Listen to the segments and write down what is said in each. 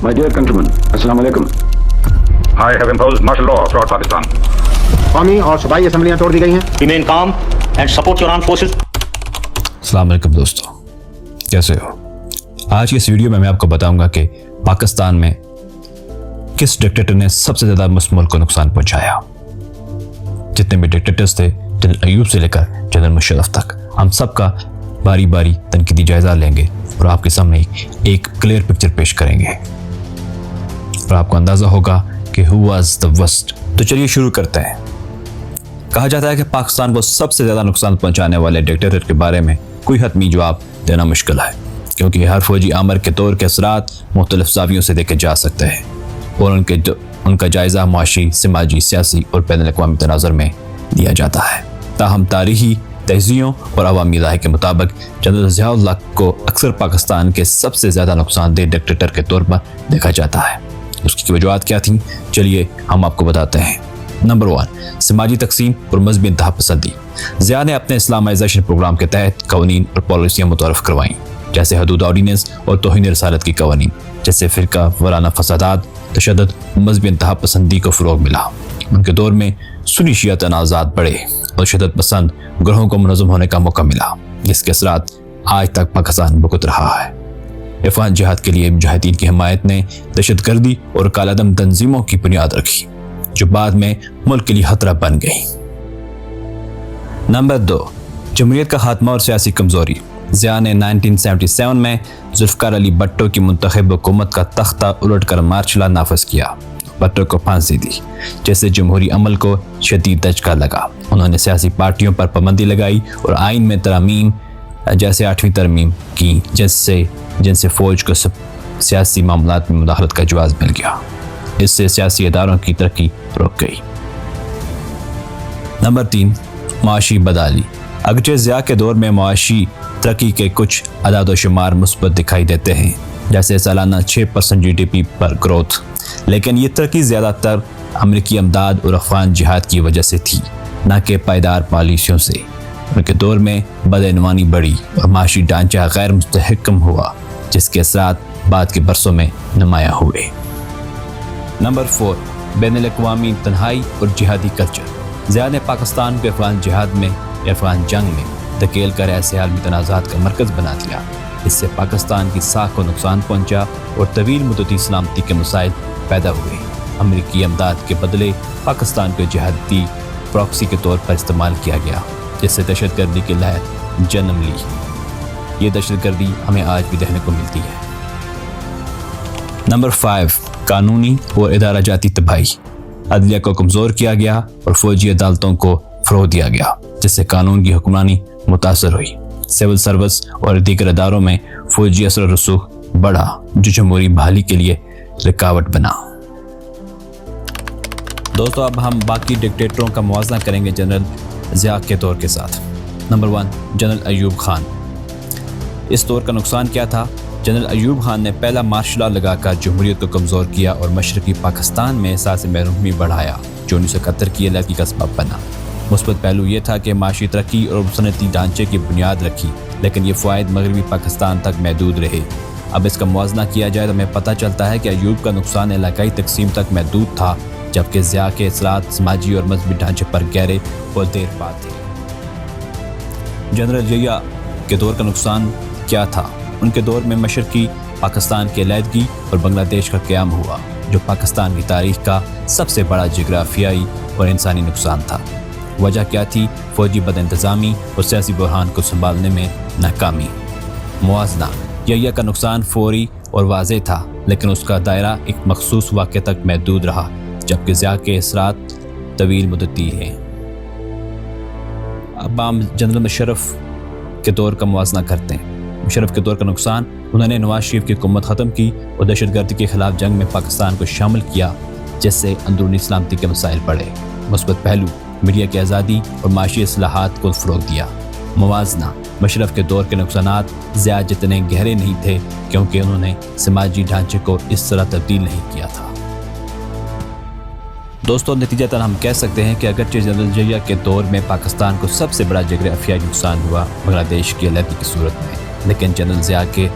My dear countrymen, Assalamu alaikum. I have imposed martial law throughout Pakistan. कौमी और सूबाई असम्बलियाँ तोड़ दी गई हैं। Remain calm and support your armed forces. अस्सलाम वालेकुम दोस्तों, कैसे हो? आज की इस वीडियो में मैं आपको बताऊंगा कि पाकिस्तान में किस डिक्टेटर ने सबसे ज़्यादा मुल्क को नुकसान पहुंचाया। जितने भी डिक्टेटर्स थे, जनरल अयूब से लेकर जनरल मुशर्रफ तक, हम सब का बारी बारी तनकीदी जायजा लेंगे और आपके सामने एक क्लियर पिक्चर पेश करेंगे और आपको अंदाज़ा होगा कि हु वाज द वर्स्ट। तो चलिए शुरू करते हैं। कहा जाता है कि पाकिस्तान को सबसे ज़्यादा नुकसान पहुंचाने वाले डिक्टेटर के बारे में कोई हतमी जवाब देना मुश्किल है, क्योंकि हर फौजी आमर के तौर के असरात मुख्तलिफ ज़ावियों से देखे जा सकते हैं और उनका जायज़ा मुआशी, समाजी, सियासी और बैनुल-अक़वामी तनाज़ुर में दिया जाता है। ताहम तारीख़ी तहज़ियों और अवामी राय के मुताबिक जनरल ज़िया-उल हक़ को अक्सर पाकिस्तान के सबसे ज़्यादा नुकसानदेह डिक्टेटर के तौर पर देखा जाता है। उसकी वजूहत क्या थी, चलिए हम आपको बताते हैं। नंबर 1, समाजी तकसीम और मजहबी इंतहा पसंदी। ज़िया ने अपने इस्लामाइजेशन प्रोग्राम के तहत कवानीन और पॉलिसियाँ मुतअर्रफ़ करवाईं, जैसे हदूद ऑर्डिनेंस और तौहीन रसालत की कवानीन, जिससे फ़िरका वराना फसादात, तशद्दुद, मजहबी इंतहा पसंदी को फ़रोग़ मिला। उनके दौर में सुन्नी शिया तनाज़ात बढ़े और शिद्दत पसंद ग्रोहों को मुनज़्ज़म होने का मौका मिला, जिसके असरात आज तक पाकिस्तान भुगत रहा है। अफ़गान जिहाद के लिए मुजाहिदीन की हिमायत ने दहशतगर्दी और कालादम तंजीमों की बुनियाद रखी, जो बाद में मुल्क के लिए खतरा बन गई। नंबर 2, जमहूरियत का खात्मा और सियासी कमज़ोरी। ज़िया ने 1977 में ज़ुल्फ़िकार अली भुट्टो की मुंतखब हुकूमत का तख्ता उलट कर मार्शल लॉ नाफिज किया। भुट्टो को फांसी दी, जिससे जमहूरी अमल को शदीद दचका लगा। उन्होंने सियासी पार्टियों पर पाबंदी लगाई और आइन में तरमीम जैसे 8वीं तरमीम की, जिनसे फ़ौज को सियासी मामलात में मुदाखलत का जवाज़ मिल गया। इससे सियासी इदारों की तरक्की रुक गई। नंबर 3, मुआशी बदहाली। अगरचे ज़िया के दौर में मुआशी तरक्की के कुछ अदाद व शुमार मुस्बत दिखाई देते हैं, जैसे सालाना 6% GDP पर ग्रोथ, लेकिन ये तरक्की ज़्यादातर अमरीकी अमदाद और अफ़गान जिहाद की वजह से थी, न कि पायदार पॉलिसियों से। उनके दौर में बदइनवानी बढ़ी और माशी ढांचा गैर मुस्तहकम हुआ, जिसके असरात बाद के बरसों में नुमायाँ हुए। नंबर 4, बैनुल-अक़वामी तन्हाई और जिहादी कल्चर। ज़िया ने पाकिस्तान को अफ़गान जिहाद में या अफ़गान जंग में धकेल कर ऐसे आलमी तनाज़ात का मरकज़ बना दिया। इससे पाकिस्तान की साख को नुकसान पहुंचा और तवील मुद्दती सलामती के मसाइल पैदा हुए। अमरीकी अमदाद के बदले पाकिस्तान को जिहादी प्रॉक्सी के तौर पर इस्तेमाल किया गया, जिससे दहशतगर्दी की लहर जन्म ली। ये दहशतगर्दी हमें आज भी देखने को मिलती है। नंबर 5, कानूनी और इदारा जाती तबाही। अदलिया को कमज़ोर किया गया और फ़ौजी अदालतों को फ़रोग़ दिया गया, जिससे कानून की हुक्मरानी मुतासर हुई। सिविल सर्विस और दीगर अदारों में फ़ौजी असर रसूख बढ़ा, जो जमहूरी बहाली के लिए रुकावट बना। दोस्तों, अब हम बाकी डिक्टेटरों का मुआवजा करेंगे जनरल ज़िया के दौर के साथ। Number 1, general Ayub Khan. इस दौर का नुकसान क्या था? जनरल अयूब खान ने पहला मार्शल लॉ लगाकर जमहूरियत को कमज़ोर किया और मशरक़ी पाकिस्तान में एहसास महरूमी बढ़ाया, जो 1971 की अलहदगी का सबब बना। मुस्बत पहलू ये था कि माशी तरक्की और सनती ढांचे की बुनियाद रखी, लेकिन ये फ़वाइद मगरबी पाकिस्तान तक महदूद रहे। अब इसका मुआवजा किया जाए तो हमें पता चलता है कि अयूब का नुकसान इलाकाई तकसीम तक महदूद था, जबकि ज़िया के असरात समाजी और मजहबी ढांचे पर गहरे और देरपा थे। जनरल ज़िया के दौर का नुकसान क्या था? उनके दौर में मशरक़ी पाकिस्तान की अलहदगी और बांग्लादेश का क़याम हुआ, जो पाकिस्तान की तारीख़ का सबसे बड़ा जोग्राफियाई और इंसानी नुकसान था। वजह क्या थी? फ़ौजी बदइंतज़ामी और सियासी बहरान को संभालने में नाकामी। मुआवजा। ज़िया का नुकसान फौरी और वाज़ेह था, लेकिन उसका दायरा एक मखसूस वाक़े तक महदूद रहा, जबकि ज़िया के असरात तवील मुद्दती हैं। अब हम जनरल मुशर्रफ के दौर का मुआवजा करते हैं। मुशर्रफ के दौर का नुकसान, उन्होंने नवाज शरीफ की हुकूमत ख़त्म की और दहशतगर्दी के ख़िलाफ़ जंग में पाकिस्तान को शामिल किया, जिससे अंदरूनी सलामती के मसाइल बढ़े। मुस्बत पहलू, मीडिया की आज़ादी और माशी इस्लाहात को फ़रोग़ दिया। मुवाजना। मुशर्रफ के दौर के नुकसानात ज़्यादा जितने गहरे नहीं थे, क्योंकि उन्होंने समाजी ढांचे को इस तरह तब्दील नहीं किया था। दोस्तों, नतीजतन हम कह सकते हैं कि अगरचे जनरल ज़िया के दौर में पाकिस्तान को सबसे बड़ा जोग्राफियाई नुकसान हुआ बांग्लादेश की अलहदगी की सूरत में, लेकिन जनरल ज़िया के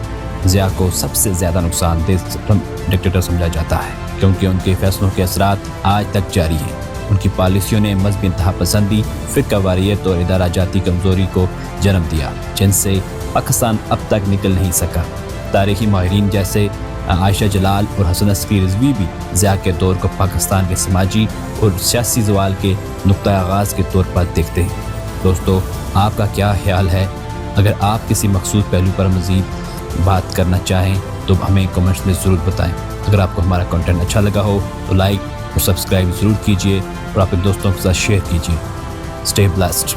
ज़िया को सबसे ज़्यादा नुकसानदेह डिक्टेटर समझा जाता है, क्योंकि उनके फैसलों के असरात आज तक जारी हैं। उनकी पॉलिसियों ने मजहबी इंतहापसंदी, फ़िरकावारियत और इदारा जाती कमज़ोरी को जन्म दिया, जिनसे पाकिस्तान अब तक निकल नहीं सका। तारीख़ी माहिरीन जैसे आयशा जलाल और हसन अस्करी रिजवी भी ज़िया के दौर को पाकिस्तान के समाजी और सियासी ज़वाल के नुक्ता आगाज़ के तौर पर देखते हैं। दोस्तों, आपका क्या ख्याल है? अगर आप किसी मखसूस पहलू पर मज़ीद बात करना चाहें तो हमें कमेंट्स में ज़रूर बताएं। अगर आपको हमारा कंटेंट अच्छा लगा हो तो लाइक और सब्सक्राइब ज़रूर कीजिए और अपने दोस्तों के साथ शेयर कीजिए। Stay blessed.